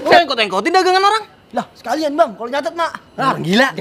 Engkot-engkotin dagangan orang. Lah, sekalian bang, kalau nyatet mak. Orang gila.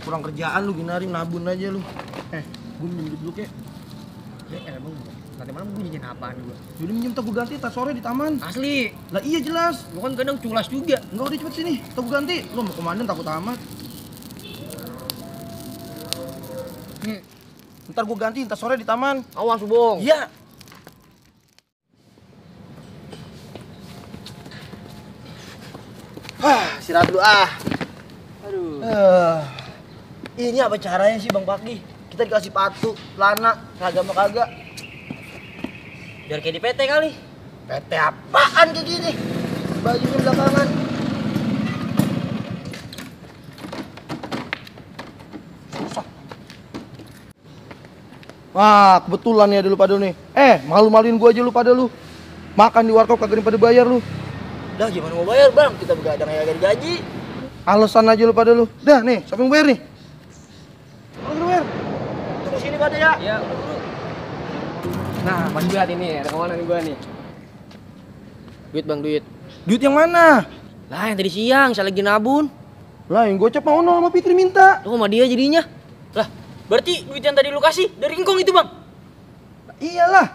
Kurang kerjaan lu, Ginari, nabun aja lu. Gue minjem duit dulu kek. Ya emang nanti malam gue nyanyiin apaan gue? Jadi minjem tak gue ganti, tas sore di taman. Asli, Lah iya jelas. lu kan kadang culas juga. Enggak udah cepet sini, tak gue ganti. Lu mau komandan takut amat. Ntar gue ganti, tas sore di taman. Awas Bong. Iya. Istirahat dulu Aduh. Ini apa caranya sih Bang Pakdi? Kita dikasih patu, celana, seragam kagak. Biar kayak di PT kali. PT apaan kayak gini? Bajunya belakangan. Susah. Wah, kebetulan ya dulu pada nih. Malu-maluin gua aja lu pada lu. Makan di warkop kagak pada bayar lu. Dah gimana mau bayar bang? Kita begadang ya gak digaji. Alasan aja lu pada lu. Dah nih, siapa yang bayar nih? Lu bayar. Tunggu sini pada ya. Iya, udah dulu. Nah, pas lihat ini, rekaman gue nih. Duit bang, duit. Duit yang mana? Lah yang tadi siang saya lagi nabun. Lah yang gocap mau sama Fitri minta. Tuh sama dia jadinya. Lah berarti duit yang tadi lu kasih dari Ingkong itu bang? Iyalah.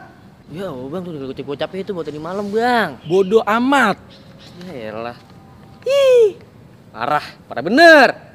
Ya bang tuh gocap itu buat tadi malam bang. Bodoh amat. Ya elah. Parah bener.